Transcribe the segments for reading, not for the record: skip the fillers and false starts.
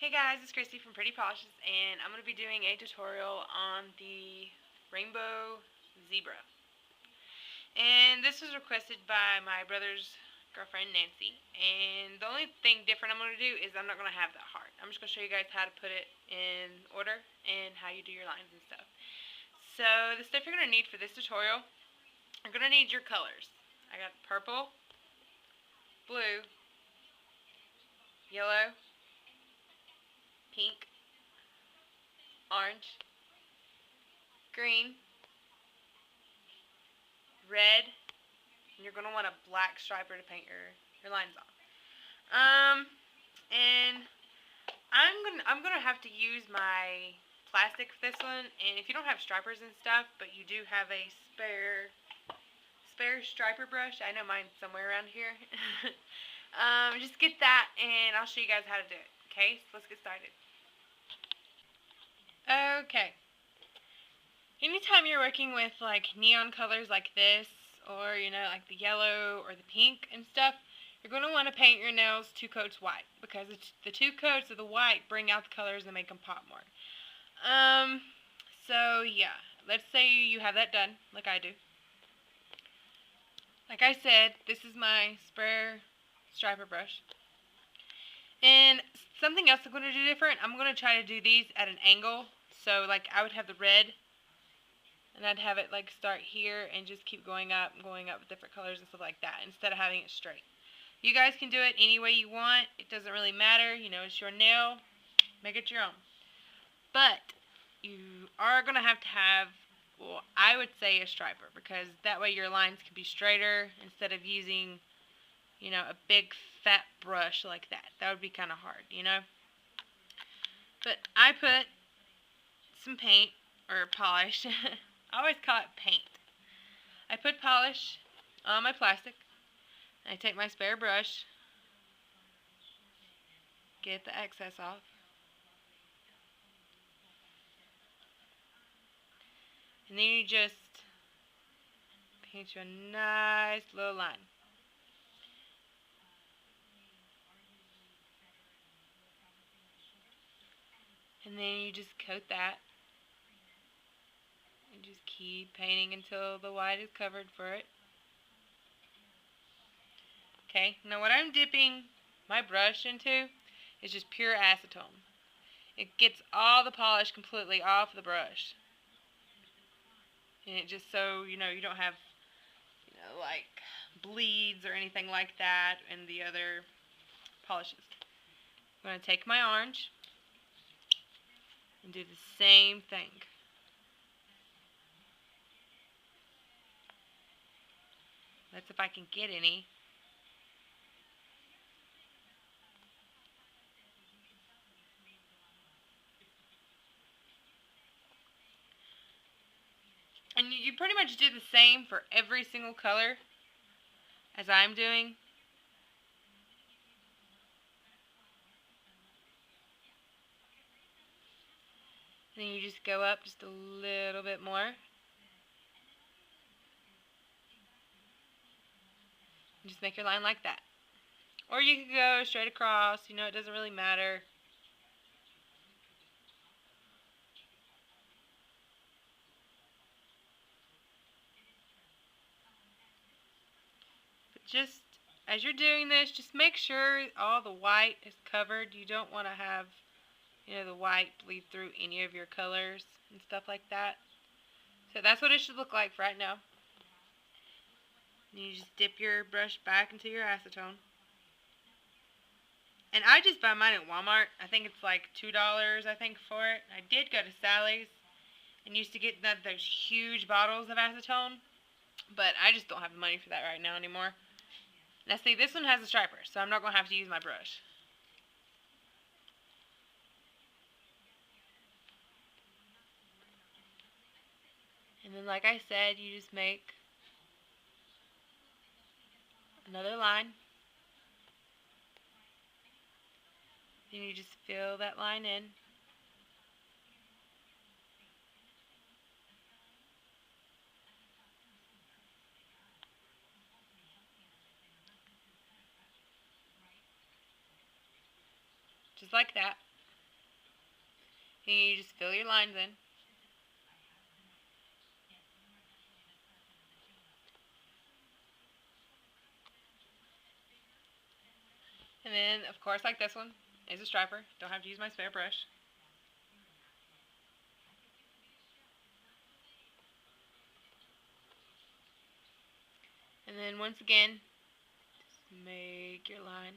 Hey guys, it's Christy from Pretty Polishes, and I'm going to be doing a tutorial on the Rainbow Zebra. And this was requested by my brother's girlfriend, Nancy. And the only thing different I'm going to do is I'm not going to have that heart. I'm just going to show you guys how to put it in order and how you do your lines and stuff. So the stuff you're going to need for this tutorial, you're going to need your colors. I got purple, blue, yellow, pink, orange, green, red, and you're going to want a black striper to paint your lines on. And I'm gonna have to use my plastic for this one, and if you don't have stripers and stuff, but you do have a spare striper brush, I know mine's somewhere around here. Just get that, and I'll show you guys how to do it. Okay, so let's get started. Okay. Anytime you're working with like neon colors like this, or like the yellow or the pink and stuff, you're going to want to paint your nails 2 coats white, because the 2 coats of the white bring out the colors and make them pop more. So yeah, let's say you have that done, like I do. Like I said, this is my spare striper brush. And something else I'm going to do different, I'm going to try to do these at an angle. So like I would have the red, and I'd have it like start here and just keep going up and going up with different colors and stuff like that, instead of having it straight. You guys can do it any way you want. It doesn't really matter. It's your nail. Make it your own. But you are going to have, well, I would say a striper, because that way your lines can be straighter instead of using, a big fat brush like that. That would be kind of hard. But I put some paint, or polish. I always call it paint. I put polish on my plastic. I take my spare brush, get the excess off, and then you just paint you a nice little line. And then you just coat that, and just keep painting until the white is covered for it. Okay, now what I'm dipping my brush into is just pure acetone. It gets all the polish completely off the brush. And it just so, you don't have, like bleeds or anything like that in the other polishes. I'm going to take my orange and do the same thing. That's if I can get any. And you pretty much do the same for every single color as I'm doing. And then you just go up just a little bit more. And just make your line like that. Or you could go straight across, it doesn't really matter. But just as you're doing this, just make sure all the white is covered. You don't want to have, the white bleed through any of your colors and stuff like that. So that's what it should look like right now. And you just dip your brush back into your acetone. And I just buy mine at Walmart. I think it's like $2, I think, for it. I did go to Sally's and used to get those huge bottles of acetone, but I just don't have the money for that right now anymore. Now see, this one has a striper, so I'm not going to have to use my brush. And then, like I said, you just make another line. Then you just fill that line in. Just like that. And you just fill your lines in. And then, of course, like this one, is a striper. Don't have to use my spare brush. And then once again, just make your line.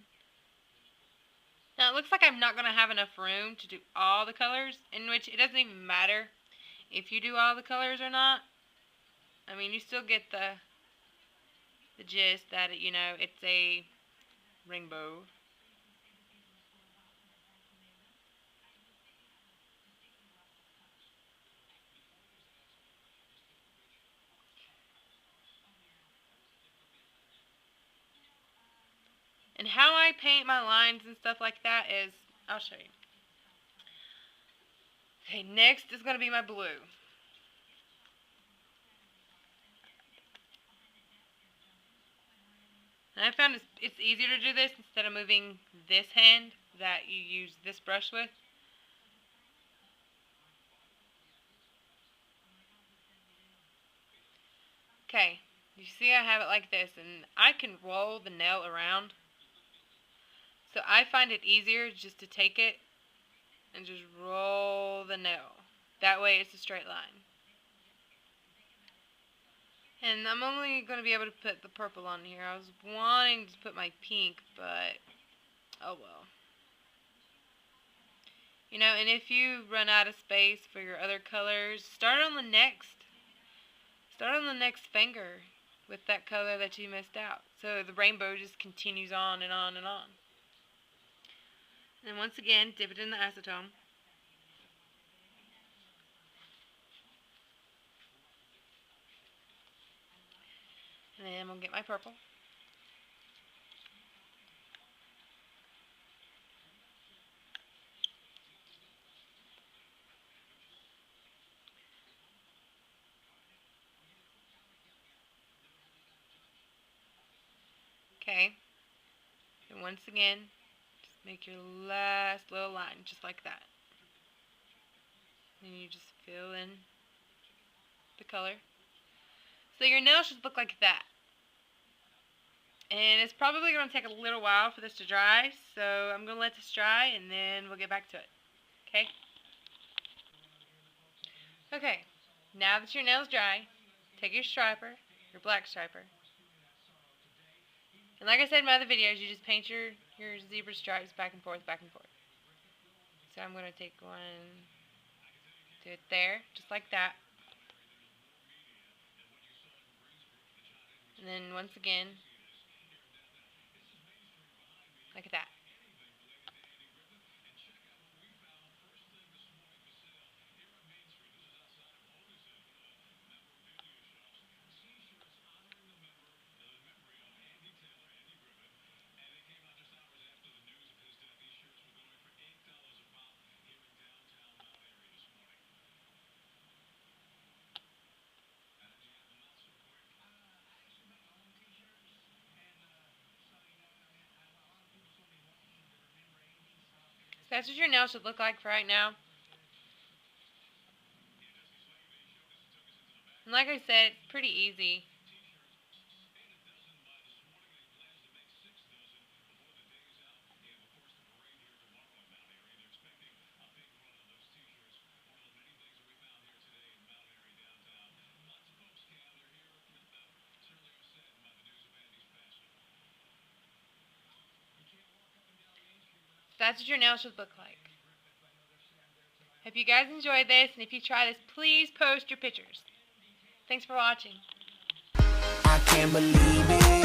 Now it looks like I'm not going to have enough room to do all the colors, in which it doesn't even matter if you do all the colors or not. I mean, you still get the gist that, it's a rainbow. And how I paint my lines and stuff like that is, I'll show you. Okay, next is going to be my blue. And I found it's easier to do this instead of moving this hand that you use this brush with. Okay, you see I have it like this, and I can roll the nail around. So I find it easier just to take it and just roll the nail. That way it's a straight line. And I'm only going to be able to put the purple on here. I was wanting to put my pink, but oh well. And if you run out of space for your other colors, start on the next finger with that color that you missed out. So the rainbow just continues on and on and on. And once again, dip it in the acetone. And then I'm going to get my purple. Okay. And once again, just make your last little line, just like that. And you just fill in the color. So your nail should look like that. And it's probably going to take a little while for this to dry, so I'm going to let this dry and then we'll get back to it. Okay? Okay, now that your nail's dry, take your striper, your black striper. And like I said in my other videos, you just paint your zebra stripes back and forth, back and forth. So I'm going to take one, do it there, just like that. And then once again, like that. So that's what your nail should look like for right now. And like I said, it's pretty easy. That's what your nail should look like. Hope you guys enjoyed this, and if you try this, please post your pictures. Thanks for watching. I can't believe it.